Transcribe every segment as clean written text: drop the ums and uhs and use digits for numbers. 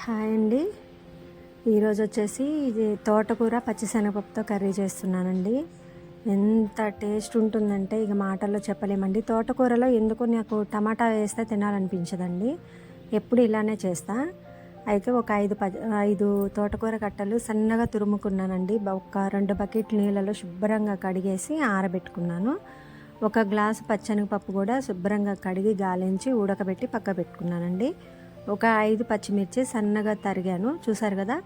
Hi అండి. ఈరోజు వచ్చేసి ఇది తోటకూర పచ్చిశనగపప్పుతో కర్రీ చేస్తున్నానండి. ఎంత టేస్ట్ ఉంటుందంటే ఇక మాటల్లో చెప్పలేమండి. తోటకూరలో ఎందుకో నాకు టమాటా వేస్తే తినాలనిపించదండి. ఎప్పుడు ఇలానే చేస్తా. అయితే ఒక 5 తోటకూర కట్టలు సన్నగా తురుముకున్నానండి. ఒక 2 బకెట్ నీళ్ళలో శుభ్రంగా కడిగేసి ఆరబెట్టుకున్నాను. ఒక గ్లాసు పచ్చెనగపప్పు కూడా శుభ్రంగా కడిగి గాలించి ఉడకబెట్టి పక్క పెట్టుకున్నానండి. ఒక 5 పచ్చిమిర్చి సన్నగా తరిగాను, చూసారు కదా.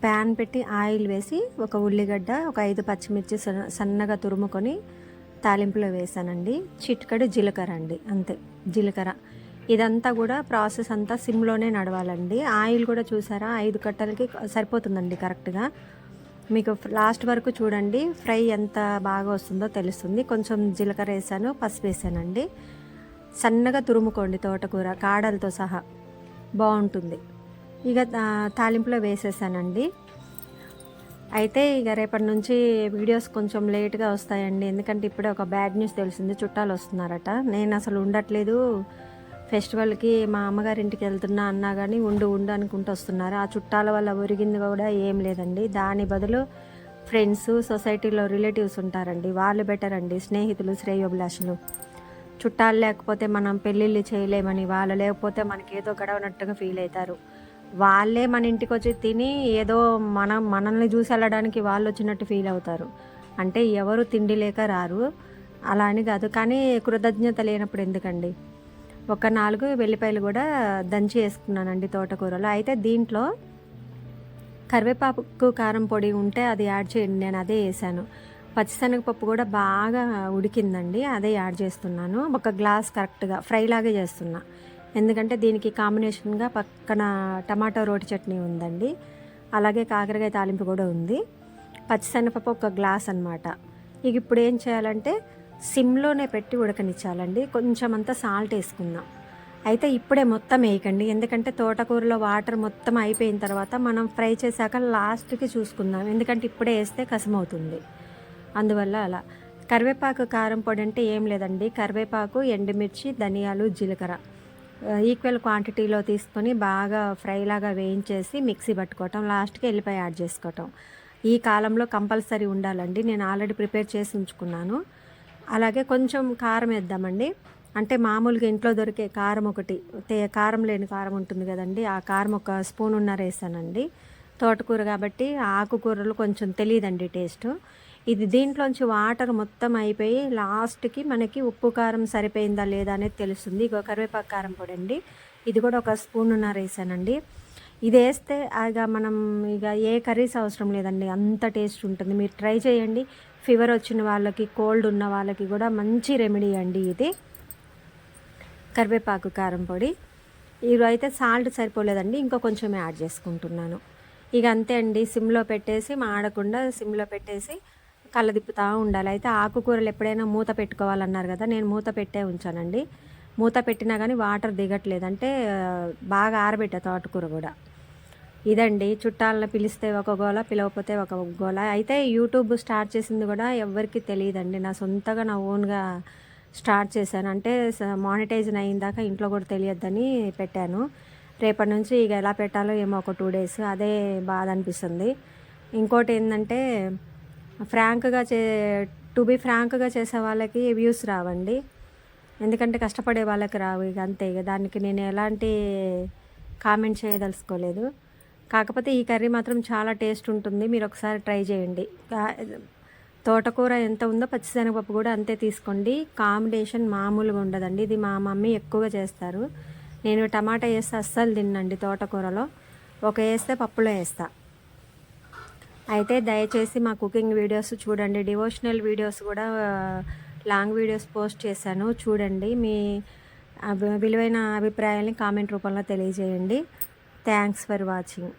ప్యాన్ పెట్టి ఆయిల్ వేసి ఒక ఉల్లిగడ్డ, ఒక 5 పచ్చిమిర్చి సన్నగా తురుముకొని తాలింపులో వేసానండి. చిటికెడు జీలకర్ర అండి, అంతే. జీలకర్ర ఇదంతా కూడా ప్రాసెస్ అంతా సిమ్లోనే నడవాలండి. ఆయిల్ కూడా చూసారా 5 కట్టలకి సరిపోతుందండి కరెక్ట్గా. మీకు లాస్ట్ వరకు చూడండి, ఫ్రై ఎంత బాగా వస్తుందో తెలుస్తుంది. కొంచెం జీలకర్ర వేసాను, పసుపు వేసానండి. సన్నగా తురుముకోండి తోటకూర కాడలతో సహా, బాగుంటుంది. ఇక తాలింపులో వేసేసానండి. అయితే ఇక రేపటి నుంచి వీడియోస్ కొంచెం లేట్గా వస్తాయండి, ఎందుకంటే ఇప్పుడే ఒక బ్యాడ్ న్యూస్ తెలిసింది. చుట్టాలు వస్తున్నారట. నేను అసలు ఉండట్లేదు, ఫెస్టివల్కి మా అమ్మగారింటికి వెళ్తున్నా అన్నా కానీ ఉండు అనుకుంటూ వస్తున్నారు. ఆ చుట్టాల వల్ల ఒరిగింది కూడా ఏం లేదండి. దాని బదులు ఫ్రెండ్స్, సొసైటీలో రిలేటివ్స్ ఉంటారండి, వాళ్ళు బెటర్ అండి. స్నేహితులు, శ్రేయోభిలాషులు. చుట్టాలు లేకపోతే మనం పెళ్ళిళ్ళు చేయలేమని, వాళ్ళు లేకపోతే మనకి ఏదో గడవనట్టుగా ఫీల్ అవుతారు. వాళ్ళే మన ఇంటికి వచ్చి తిని ఏదో మనల్ని చూసి వెళ్ళడానికి వాళ్ళు వచ్చినట్టు ఫీల్ అవుతారు. అంటే ఎవరు తిండి లేక రారు, అలా అని కాదు. కానీ కృతజ్ఞత లేనప్పుడు ఎందుకండి. ఒక 4 వెల్లిపాయలు కూడా దంచి వేసుకున్నానండి తోటకూరలో. అయితే దీంట్లో కరివేపాకు కారం పొడి ఉంటే అది యాడ్ చేయండి, నేను అదే వేసాను. పచ్చిశనగపప్పు కూడా బాగా ఉడికిందండి, అదే యాడ్ చేస్తున్నాను. ఒక గ్లాస్ కరెక్ట్గా ఫ్రై లాగే చేస్తున్నా, ఎందుకంటే దీనికి కాంబినేషన్గా పక్కన టమాటో రోటి చట్నీ ఉందండి, అలాగే కాకరకాయ తాలింపు కూడా ఉంది. పచ్చిశనగపప్పు ఒక గ్లాస్ అనమాట. ఇక ఇప్పుడు ఏం చేయాలంటే సిమ్లోనే పెట్టి ఉడకనిచ్చాలండి. కొంచెం అంతా సాల్ట్ వేసుకుందాం. అయితే ఇప్పుడే మొత్తం వేయకండి, ఎందుకంటే తోటకూరలో వాటర్ మొత్తం అయిపోయిన తర్వాత మనం ఫ్రై చేశాక లాస్ట్కి చూసుకుందాం, ఎందుకంటే ఇప్పుడే వేస్తే కసమవుతుంది. అందువల్ల అలా. కరివేపాకు కారం పొడి అంటే ఏం లేదండి, కరివేపాకు, ఎండుమిర్చి, ధనియాలు, జీలకర్ర ఈక్వల్ క్వాంటిటీలో తీసుకొని బాగా ఫ్రైలాగా వేయించేసి మిక్సీ పట్టుకోవటం, లాస్ట్కి ఎల్లిపాయ యాడ్ చేసుకోవటం. ఈ కాలంలో కంపల్సరీ ఉండాలండి, నేను ఆల్రెడీ ప్రిపేర్ చేసి ఉంచుకున్నాను. అలాగే కొంచెం కారం వేద్దామండి, అంటే మామూలుగా ఇంట్లో దొరికే కారం ఒకటి, కారం లేని కారం ఉంటుంది కదండి, ఆ కారం ఒక స్పూనున్నర వేసానండి. తోటకూర కాబట్టి ఆకుకూరలు కొంచెం తెలియదండి టేస్ట్. ఇది దీంట్లోంచి వాటర్ మొత్తం అయిపోయి లాస్ట్కి మనకి ఉప్పు కారం సరిపోయిందా లేదా అనేది తెలుస్తుంది. ఇక కరివేపాకు కారం పొడి అండి, ఇది కూడా ఒక స్పూనున్నర వేసానండి. ఇది వేస్తే మనం ఇక ఏ కర్రీస్ అవసరం లేదండి, అంత టేస్ట్ ఉంటుంది. మీరు ట్రై చేయండి. ఫీవర్ వచ్చిన వాళ్ళకి, కోల్డ్ ఉన్న వాళ్ళకి కూడా మంచి రెమెడీ అండి ఇది కరివేపాకు కారం పొడి. ఇవి అయితే సాల్ట్ సరిపోలేదండి, ఇంకో కొంచెం యాడ్ చేసుకుంటున్నాను. ఇక అంతే అండి, సిమ్లో పెట్టేసి మాడకుండా సిమ్లో పెట్టేసి కలదిప్పుతూ ఉండాలి. అయితే ఆకుకూరలు ఎప్పుడైనా మూత పెట్టుకోవాలన్నారు కదా, నేను మూత పెట్టే ఉంచానండి. మూత పెట్టినా కానీ వాటర్ దిగట్లేదు, అంటే బాగా ఆరబెట్టా తోటకూర కూడా. ఇదండి, చుట్టాలను పిలిస్తే ఒక గోల, పిలవకపోతే ఒక గోల. అయితే యూట్యూబ్ స్టార్ట్ చేసింది కూడా ఎవరికి తెలియదండి, నా సొంతగా నా ఓన్గా స్టార్ట్ చేశాను. అంటే మానిటైజన్ అయిందాక ఇంట్లో కూడా తెలియద్దని పెట్టాను. రేపటి నుంచి ఇక ఎలా పెట్టాలో ఏమో ఒక 2 days, అదే బాధ అనిపిస్తుంది. ఇంకోటి ఏంటంటే టు బీ ఫ్రాంక్గా చేసే వాళ్ళకి వ్యూస్ రావండి, ఎందుకంటే కష్టపడే వాళ్ళకి రావు. ఇక అంతే, ఇక దానికి నేను ఎలాంటి కామెంట్ చేయదలుచుకోలేదు. కాకపోతే ఈ కర్రీ మాత్రం చాలా టేస్ట్ ఉంటుంది, మీరు ఒకసారి ట్రై చేయండి. తోటకూర ఎంత ఉందో పచ్చిశనగపప్పు కూడా అంతే తీసుకోండి. కాంబినేషన్ మామూలుగా ఉండదండి, ఇది మా మమ్మీ ఎక్కువగా చేస్తారు. నేను టమాటా వేస్తే అస్సలు తిన్నండి తోటకూరలో, ఒక వేస్తే పప్పులో వేస్తా. అయితే దయచేసి మా కుకింగ్ వీడియోస్ చూడండి. డివోషనల్ వీడియోస్ కూడా, లాంగ్ వీడియోస్ పోస్ట్ చేశాను, చూడండి. మీ విలువైన అభిప్రాయాన్ని కామెంట్ రూపంలో తెలియజేయండి. Thanks for watching.